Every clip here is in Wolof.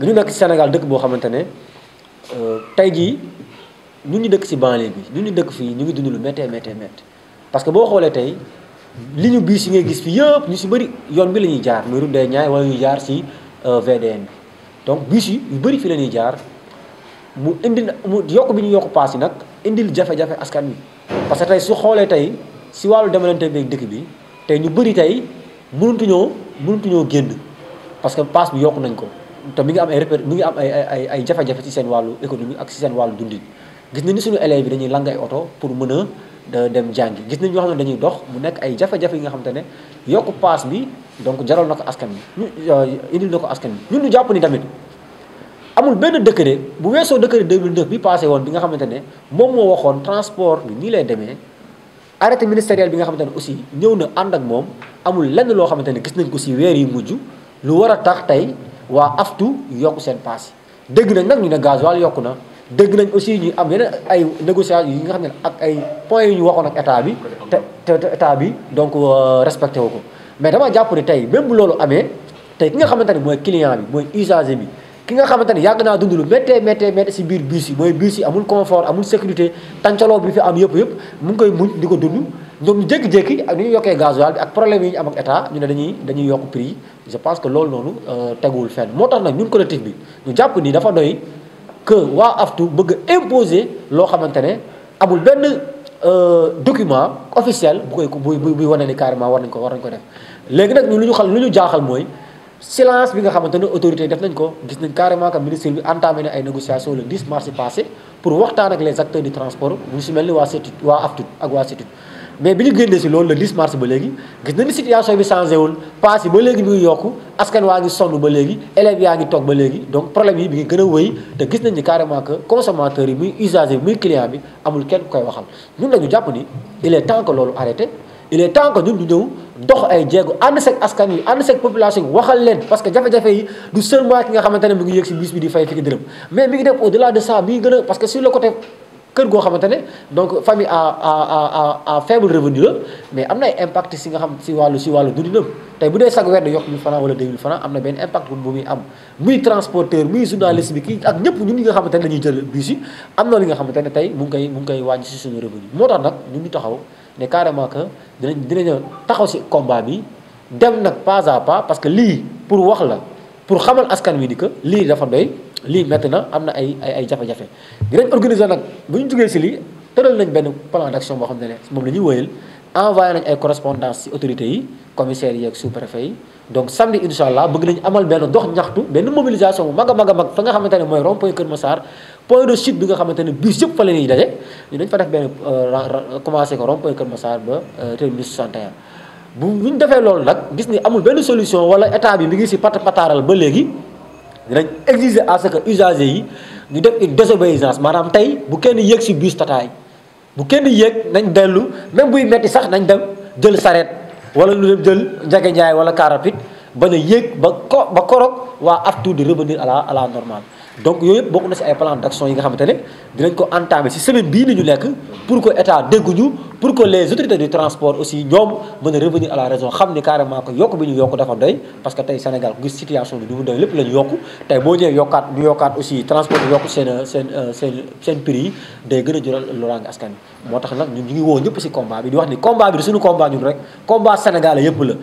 dañu nekk ci Sénégal dëkk boo xamante ne tey jii ñun ñu dëkk ci banlieue bi ñun ñu dëkk fii ñu ngi dund lu méttee parce que boo xoolee tey li ñu biis yi ngay gis fii yëpp ñu ci bëri yoon bi la ñuy jaar muy route des Niayes wala ñuy jaar ci VDN bi donc biis yi yu bëri fii la ñuy jaar mu indi mu yokk bi ñu yokk paas yi nag indil jafe-jafe askan wi parce que tey su xoolee tey ci wàllu demalante beeg dëkk bi tey ñu bëri tey mënatuñoo génn parce que paas bi yokk nañ ko te mi ngi am ay jafe-jafe ci seen wàllu économie ak ci seen wàllu dundin gis nañ ni suñu élèves yi dañuy lang ay oto pour mën a dem jàngi gis nañ ñoo xam ne dañuy dox mu nekk ay jafe-jafe yi nga xamante ne yokk paas bi donc jaral na ko askan bi indil na ko askan bi ñun ñu jàpp ni tamit amul benn décret bu weesoo décret 2009 bi passé woon bi nga xamante ne moom moo waxoon transport bi nii lay demee arrêté ministériel bi nga xamante ne aussi ñëw na ànd ak moom amul lenn loo xamante ne gis nañ ko ci weer yi mujj lu war a tax tey waa aftu yokk seen paas yi dégg nañ nag ñu ne gasoil yokku na dégg nañ aussi ñu am yeneen ay négociations yi nga xam ne ak ay points yu ñu waxoon ak état bi te état bi donc respecté wu ko mais dama jàpp ne tey même bu loolu amee tey ki nga xamante ne mooy client bi mooy usager bi ki nga xamante ne yàgg naa dund lu méttee ci biir bus yi mooy bus yi amul confort amul sécurité tàncaloo bi fi am yëpp mu ngi koy muñ di ko dund ñoom ñu jékki-jékki ak ni ñu yokkee gasoil bi ak problème yi ñu am ak état ñu ne dañuy yokk prix je pense que loolu noonu teguwul fenn moo tax nag ñun collectif bi ñu jàpp ni dafa doy que waa aftu bëgg a imposer loo xamante ne amul benn document officiel bu koy buy wane ni carrément war nañ ko def léegi nag ñun lu ñu jaaxal mooy silence bi nga xamante ne autorité def nañ ko gis nañ carrément que ministre bi entamé na ay négociations le 10 mars passé pour waxtaan ak les acteurs du transport ñu si mel ni waa aftu ak waa CETUD mais bi ñu génnee si loolu le 10 mars ba léegi gis nañ ni situation bi changé wul paas yi ba léegi mi ngi yokku askan waa ngi sonn ba léegi élèves yaa ngi toog ba léegi donc problème yi bi ngi gën a wëy te gis nañ ni carrément que consommateurs yi muy usager bi muy client bi amul kenn koy waxal ñun nag ñu jàpp ni il est temps que loolu arrêté il est temps que ñun ñu ñëw dox ay jéego ànd seeg askan wi ànd seeg population bi waxal leen parce que jafe-jafe yi du seulement ki nga xamante ne mu ngi yëg si bis bi di fay fi ki dërëm mais mi ngi def au delà de ça mi ngi gën a parce que sur le côté kër goo xamante ne donc famille à faible revenu la mais am na ay impact si nga xam si wàllu dundinam tey bu dee chaque weer da yokk 1000 francs wala 2000 francs am na benn impact bu muy am muy transporteur muy journaliste bi kii ak ñëpp ñun ñi nga xamante ne dañuy jël bus yi am na li nga xamante ne tey mu ngi koy wàññi si suñu revenu moo tax nag ñun ñu taxaw ne carrément que dinañ taxaw si combat bi dem nag pas à pas parce que lii pour wax la pour xamal askan wi ni que lii dafa doy lii métti na am na ay jafe-jafe dinañ organiser nag bu ñu jógee si lii tëral nañ benn plan d'action boo xam ne moom la ñuy wëyal envoyé nañ ay correspondance si autorités yi commissaires yi ak sous-préfet yi donc samedi incha allah bëgg nañ amal benn dox ñaxtu benn mobilisation bu mag a mag fa nga xamante ne mooy rond-point Kër Massar point de chute bi nga xamante ne bus yëpp fa la ñuy daje ñu dañ fa def benn commencé ko rond-point Kër Massar ba terminus 61 bu ñu defee loolu nag gis ni amul benn solution wala état bi mi ngi si pataaral ba léegi dinañ exiger à ce que usagers yi ñu def une désobéissance maanaam tey bu kenn yéeg si bus Tata yi bu kenn yéeg nañ dellu même buy metti sax nañ dem jël sareet wala ñu dem jël njage njaay wala car rapide ba na yéeg ba korog waa aftu di revenir à la normale donc yooyu yëpp bokk na si ay plan d'action yi nga xamante ne dinañ ko entamer si semaine bii ni ñu nekk pour que état dégguñu pour que les autorités du transport aussi ñoom mën a revenir à la raison xam ni carrément que yokk bi ñu yokk dafa doy parce que tey Sénégal gis situation bi ni mu doy lépp la ñu yokku tey boo ñëwee yokkaat aussi transport bi yokk seen prix yi day gën a jural loraange askan bi moo tax nag ñun ñu ngi woo ñëpp si combat bi di wax ni combat bi du suñu combat ñun rek combat sénégalais yëpp la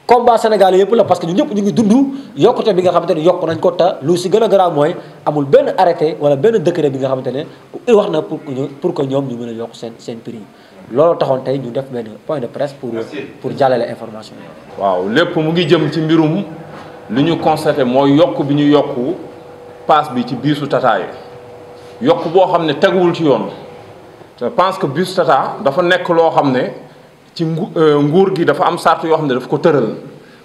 combat sénégalais yëpp la parce que ñun ñëpp ñu ngi dund yokkute bi nga xamante ne yokk nañ ko te lu si gën a garaaw mooy amul benn arrêté wala benn décret bi nga xamante ne wax na pour que ñoom ñu mën a yokk seen prix yi loolu taxoon tey ñu def benn point de presse pour jàllale information yi. waaw lépp mu ngi jëm ci mbirum li ñu constaté mooy yokk bi ñu yokku paas bi ci biisu Tata yi yokk boo xam ne teguwul ci yoon je pense que bus Tata dafa nekk loo xam ne ci nguur gi dafa am sart yoo xam ne daf ko tëral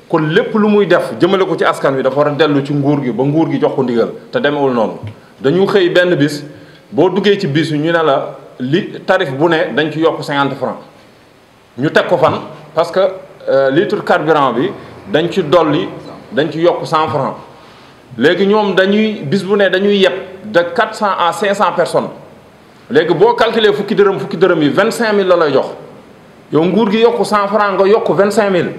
kon lépp lu muy def jëmale ko ci askan wi dafa war a dellu ci nguur gi ba nguur gi jox ko ndigal te demewul noonu dañu xëy benn bis boo duggee ci bis ñu ne la li tarif bu ne dañ ci yokk 50 francs ñu teg ko fan parce que litre carburant bi dañ ci dolli dañ ci yokk 100 francs léegi ñoom dañuy bis bu ne dañuy yeb de 400 à 500 personnes léegi boo calculer fukki dërëm yi 25000 la lay jox yow nguur gi yokk 100 francs nga yokk 25000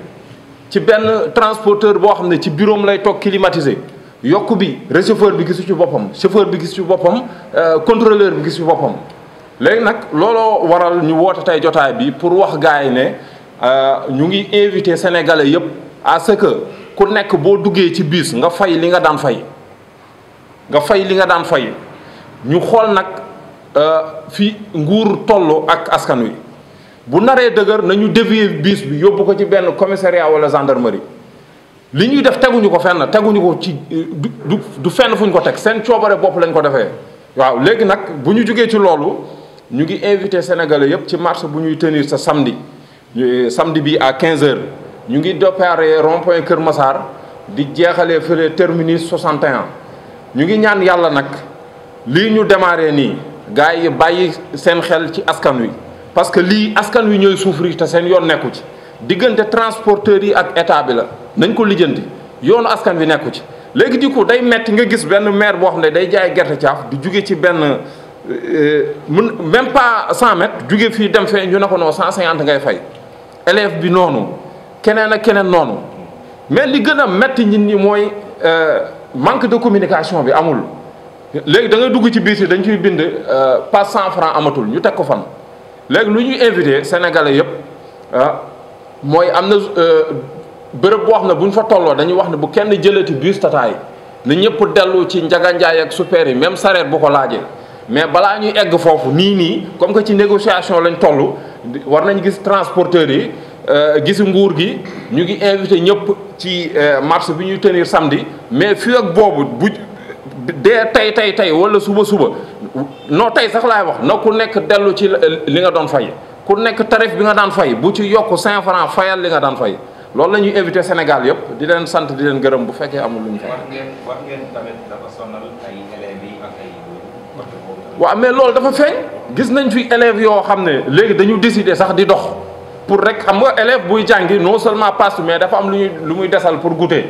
ci benn transporteur boo xam ne ci bureau am lay toog climatisé yokk bi receveur bi gisu ci boppam chauffeur bi gis ci boppam contrôleur bi gis ci boppam. léegi nag looloo waral ñu woote tey jotaay bi pour wax gars yi ne ñu ngi invité sénégalais yëpp à ce que ku nekk boo duggee ci bus nga fay li nga daan fay ñu xool nag fi nguur toll ak askan wi bu naree dëgër nañu dévier bus bi yóbbu ko ci benn commissariat wala gendarmerie li ñuy def teguñu ko fenn teguñu ko ci du fenn fu ñu ko teg seen coobare bopp lañ ko defee. waaw léegi nag bu ñu jógee ci loolu ñu ngi invité sénégalais yëpp ci marche bu ñuy tenir sa samedi bi à 15h ñu ngi déparé rond-point Kër Massar di jeexalee fële terminus 61 ñu ngi ñaan yàlla nag lii ñu démarré nii gars yi bàyyi seen xel ci askan wi parce que lii askan wi ñooy souffrir te seen yoon nekku ci diggante transporteurs yi ak état bi la nañ ko lijjanti yoonu askan wi nekku ci. léegi di ko day metti nga gis benn maire boo xam ne day jaay gerte caaf di jóge ci benn même pas 100 mètres jóge fii dem fee ñu ne ko non 150 ngay fay élève bi noonu keneen ak keneen noonu mais li gën a metti nit ñi mooy manque de communication bi amul. léegi da ngay dugg ci biir si dañ ciy bind pas 100 francs amatul ñu teg ko fan léegi lu ñuy invité sénégalais yëpp mooy am na bërëb boo xam ne bu ñu fa tolloo dañuy wax ne bu kenn jëlati bus Tata yi na ñëpp dellu ci njaganjaay ak super yi même sareet bu ko laajee mais balaa ñuy egg foofu nii comme que ci négociation lañ toll war nañ gis transporteurs yi gis nguur gi ñu ngi invité ñëpp ci marche bi ñuy tenir samedi mais fii ak boobu bu dee tey wala suba non tey sax laay wax na ku nekk dellu ci li nga doon fay ku nekk tarif bi nga daan fay bu ci yokk 5 francs fayal li nga daan fay loolu la ñuy invité Sénégal yëpp di leen sant di leen gërëm bu fekkee amul lu ñu fay. wax ngeen tamit dafa sonal ay élèves yi ak ay. waaw mais loolu dafa feeñ gis nañ fi élèves yoo xam ne léegi dañu décider sax di dox pour rek xam nga élève buy jàngi non seulement passe mais dafa am lu muy desal pour goûter.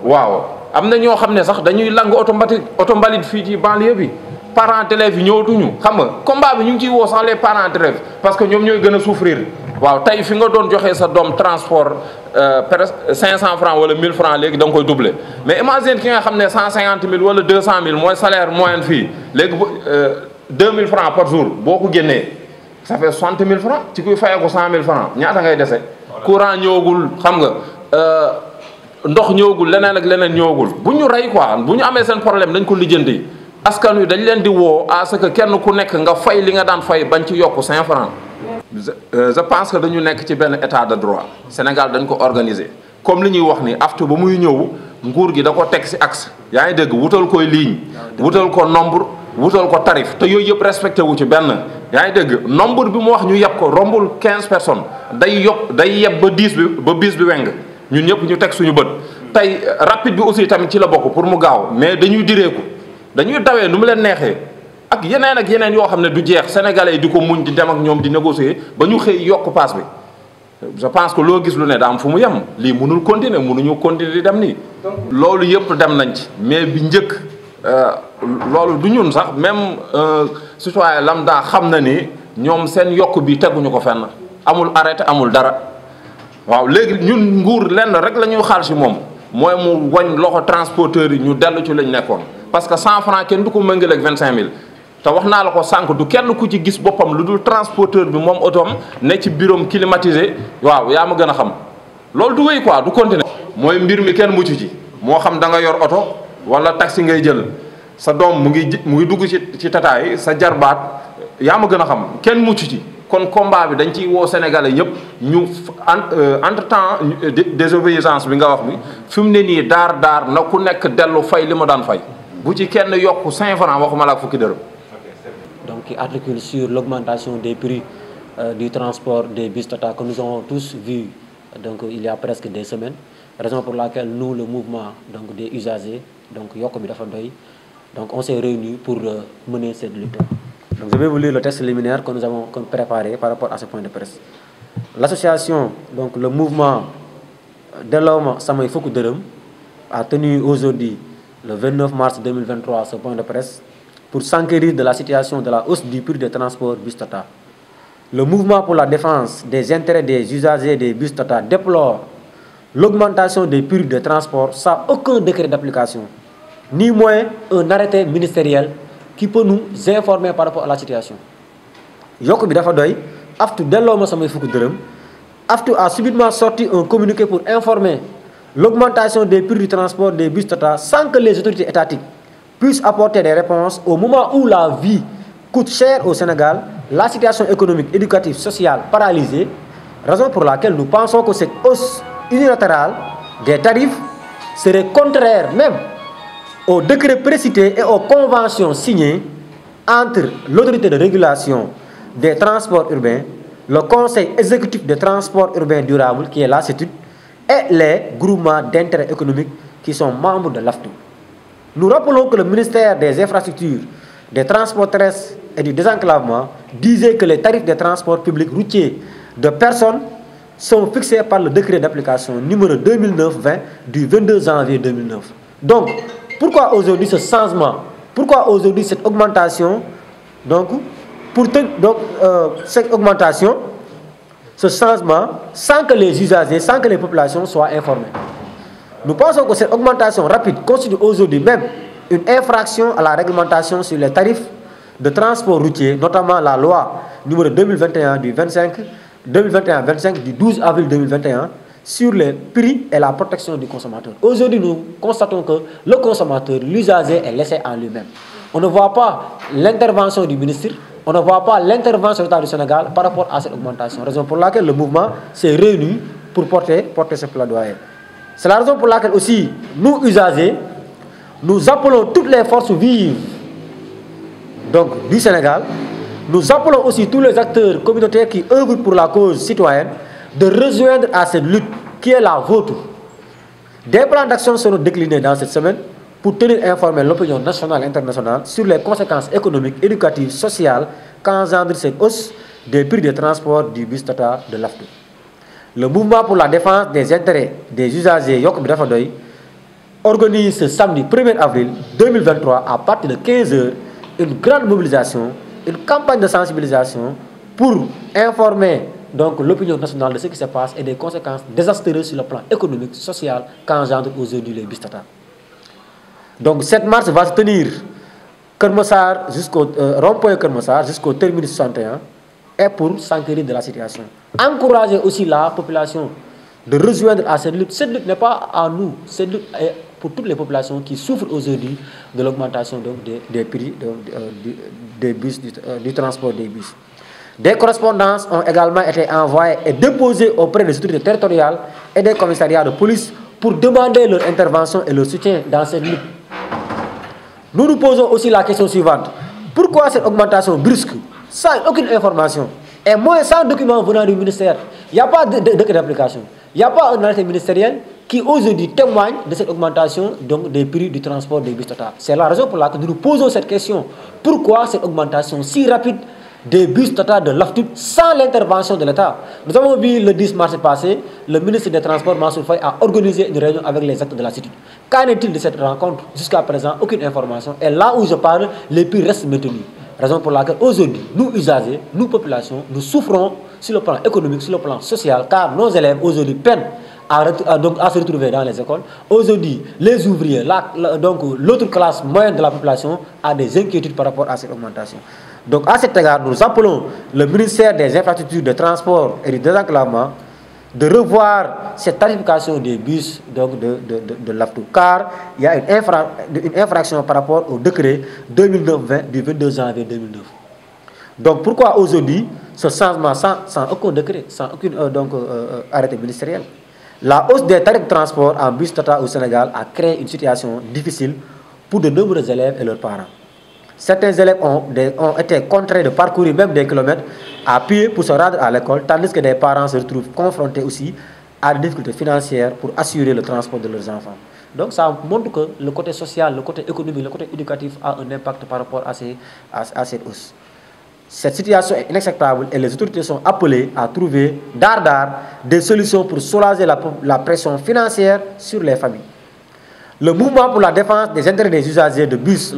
waaw am na ñoo xam ne sax dañuy lang oto mbalit fii ci banlieue bi parents d'élèves yi ñëwatuñu xam nga combat bi ñu ngi ciy woo sax les parents d'élèves parce que ñoom ñooy gën a souffrir. waaw tey fi nga doon joxee sa doom transport presque 500 francs wala 1000 francs léegi da nga koy doubler mais imagine ki nga xam ne 150 000 wala 200 000 mooy salaire moyen fii léegi 2000 francs par jour boo ko génnee ça fait 60 000 francs ci kuy fayee ko 100 000 francs ñaata ngay dese. courant ñëwagul xam nga ndox ñëwagul leneen ak leneen ñëwagul bu ñu rey quoi bu ñu amee seen problème dañ ko lijjanti askan wi dañ leen di woo à ce que kenn ku nekk nga fay li nga daan fay bañ ci yokk 5 francs. je pense que dañu nekk ci benn état de droit Sénégal dañ ko organiser comme li ñuy wax ni aftu ba muy ñëw nguur gi da ko teg ci axe yaa ngi dégg wutal koy ligne wutal ko nombre wutal ko tarif te yooyu yëpp respecté wu ci benn yaa ngi dégg nombre bi mu wax ñu yeb ko rombul 15 personnes day yeb ba 10 bi ba bis bi weng ñun ñëpp ñu teg suñu bët tey rapide bi aussi tamit ci la bokk pour mu gaaw mais dañuy direeku dañuy dawee nu mu leen neexee ak yeneen yoo xam ne du jeex sénégalais yi di ko muñ di dem ak ñoom di négocier ba ñu xëy yokk paas bi je pense que loo gis lu ne daa am fu mu yem lii mënul continuer mënuñu continuer di dem nii. loolu yëpp dem nañ ci mais bi njëkk loolu du ñun sax même citoyen lambda xam na ni ñoom seen yokk bi teguñu ko fenn amul arrêté amul dara waaw léegi ñun nguur lenn rek la ñuy xaar ci moom mooy mu wañ loxo transporteurs yi ñu dellu ci lañ nekkoon parce que 100 francs kenn du ko méngale ak 25 000. te wax naa la ko sànq du kenn ku ci gis boppam lu dul transporteur bi moom otoom ne ci bureau climatisé waaw yaa ma gën a xam loolu du wéy quoi du continuer. mooy mbir mi kenn mucc ci moo xam da nga yor oto wala taxi ngay jël sa doom mu ngi dugg ci Tata yi sa jarbaat yaa ma gën a xam kenn mucc ci kon combat bi dañ ciy woo sénégalais yëpp ñu entre temps désobéissance bi nga wax bi fi mu ne nii daar na ku nekk dellu fay li ma daan fay bu ci kenn yokk 5 francs waxuma la ak fukki dërëm. Donc qui articule sur l'augmentation des prix du transport des bus Tata que nous avons tous vu donc il y a presque des semaines, raison pour laquelle nous le mouvement donc des usagers donc yokk bi dafa doy donc on s'est réunis pour mener cette lutte. Donc je vais vous lire le texte liminaire que nous avons préparé par rapport à ce point de presse. L'association donc le mouvement Delloo Samay Fukki Dërëm a tenu aujourd'hui le 29 mars 2023 ce point de presse pour s'enquérir de la situation de la hausse du prix des transports bus Tata. Le mouvement pour la défense des intérêts des usagers des bus Tata déplore l'augmentation des prix de transport sans aucun décret d'application. ni moins un arrêté ministériel qui peut nous informer par rapport à la situation. Yoko bi dafa doy aftu delloo ma samay fukki dërëm aftu a subitement sorti un communiqué pour informer l'augmentation des prix du transport des bus Tata sans que les autorités étatiques puissent apporter des réponses au moment où la vie coûte cher au Sénégal, la situation économique, éducative, sociale paralysée, raison pour laquelle nous pensons que cette hausse unilatérale des tarifs serait contraire même aux décrets précités et aux conventions signées entre l'autorité de régulation des transports urbains, le Conseil exécutif des transports urbains durables, qui est la CETUD, et les groupements d'intérêt économique qui sont membres de l'AFTU. Nous rappelons que le ministère des Infrastructures, des Transports terrestres et du Désenclavement disait que les tarifs des transports publics routiers de personnes sont fixés par le décret d'application numéro 2009-20 du 22 janvier 2009. Donc, pourquoi aujourd'hui ce changement? Pourquoi aujourd'hui cette augmentation? Donc, cette augmentation, ce changement, sans que les usagers, sans que les populations soient informées. Nous pensons que cette augmentation rapide constitue aujourd'hui même une infraction à la réglementation sur les tarifs de transport routier, notamment la loi numéro 2021 du 2021-25 du 12 avril 2021 sur les prix et la protection du consommateur. Aujourd'hui, nous constatons que le consommateur, l'usager est laissé en lui-même. On ne voit pas l'intervention du ministre, on ne voit pas l'intervention de l'État du Sénégal par rapport à cette augmentation. Raison pour laquelle le mouvement s'est réuni pour porter ce plaidoyer. C'est la raison pour laquelle aussi, nous usagers, nous appelons toutes les forces vives donc, du Sénégal, nous appelons aussi tous les acteurs communautaires qui œuvrent pour la cause citoyenne de rejoindre à cette lutte qui est la vôtre. Des plans d'action seront déclinés dans cette semaine pour tenir informer l'opinion nationale et internationale sur les conséquences économiques, éducatives, sociales qu'engendre cette hausse des prix de transport du bus Tata de l'AFTU. Le mouvement pour la défense des intérêts des usagers Yoko bi dafa doy organise ce samedi 1er avril 2023 à partir de 15h une grande mobilisation, une campagne de sensibilisation pour informer donc l'opinion nationale de ce qui se passe et des conséquences désastreuses sur le plan économique, social qu'engendre aujourd'hui les bus Tata. Donc cette marche va se tenir Kermassar jusqu'au rond-point Kermassar jusqu'au terminus 61 et pour s'enquérir de la situation. Encourager aussi la population de rejoindre à cette lutte. Cette lutte n'est pas à nous, cette lutte est pour toutes les populations qui souffrent aujourd'hui de l'augmentation des prix des bus, du transport des bus. Des correspondances ont également été envoyées et déposées auprès des autorités territoriales et des commissariats de police pour demander leur intervention et leur soutien dans cette lutte. Nous nous posons aussi la question suivante. Pourquoi cette augmentation brusque, sans aucune information, et moins sans document venant du ministère? Il n'y a pas de décret d'application. Il n'y a pas un arrêté ministériel qui aujourd'hui témoigne de cette augmentation donc, des prix du transport des bus Tata. C'est la raison pour laquelle nous nous posons cette question. Pourquoi cette augmentation si rapide des bus Tata de l'AFTU sans l'intervention de l'État? Nous avons vu le 10 mars passé, le ministre des Transports, Mansour Faye, a organisé une réunion avec les acteurs de la CETUD. Qu'en est-il de cette rencontre? Jusqu'à présent, aucune information. Et là où je parle, les prix restent maintenus. Raison pour laquelle aujourd'hui, nous usagers, nous populations, nous souffrons sur le plan économique, sur le plan social, car nos élèves aujourd'hui peinent à se retrouver dans les écoles. Aujourd'hui, les ouvriers, donc l'autre classe moyenne de la population a des inquiétudes par rapport à cette augmentation. Donc à cet égard, nous appelons le ministère des Infrastructures, des Transports et du Désenclavement de revoir cette tarification des bus donc de l'AFTU, car il y a une infraction par rapport au décret 2009-20 du 22 janvier 2009. Donc pourquoi aujourd'hui ce changement sans aucun décret, sans aucun arrêté ministériel? La hausse des tarifs de transport en bus Tata au Sénégal a créé une situation difficile pour de nombreux élèves et leurs parents. Certains élèves ont été contraints de parcourir même des kilomètres à pied pour se rendre à l'école, tandis que des parents se retrouvent confrontés aussi à des difficultés financières pour assurer le transport de leurs enfants. Donc ça montre que le côté social, le côté économique, le côté éducatif a un impact par rapport à cette hausse. Cette situation est inacceptable et les autorités sont appelées à trouver des solutions pour soulager la pression financière sur les familles. Le mouvement pour la défense des intérêts des usagers de bus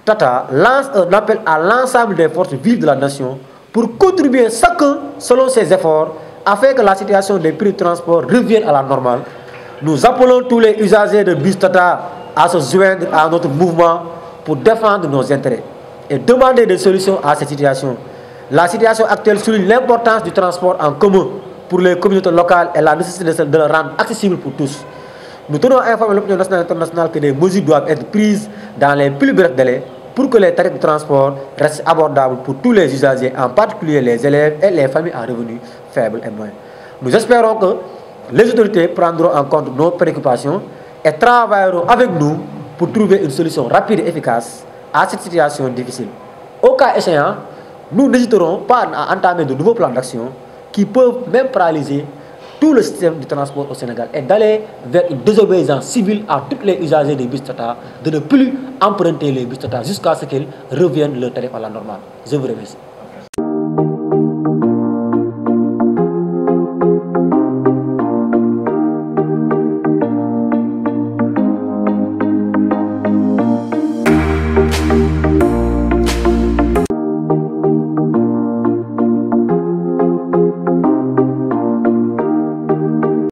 Tata lance un appel à l'ensemble des forces vives de la nation pour contribuer chacun selon ses efforts afin que la situation des prix de transport revienne à la normale. Nous appelons tous les usagers de bus Tata à se joindre à notre mouvement pour défendre nos intérêts et demander des solutions à cette situation. La situation actuelle souligne l'importance du transport en commun pour les communautés locales et la nécessité de le rendre accessible pour tous. Nous tenons à informer l'opinion nationale et internationale que des mesures doivent être prises dans les plus brefs délais pour que les tarifs de transport restent abordables pour tous les usagers, en particulier les élèves et les familles à revenus faibles et moyens. Nous espérons que les autorités prendront en compte nos préoccupations et travailleront avec nous pour trouver une solution rapide et efficace à cette situation difficile. Au cas échéant, nous n'hésiterons pas à entamer de nouveaux plans d'action qui peuvent même paralyser tout le système du transport au Sénégal et d'aller vers une désobéissance civile à tous les usagers des bus Tata, de ne plus emprunter les bus Tata jusqu'à ce qu'ils reviennent leur tarif à la normale. Je vous remercie.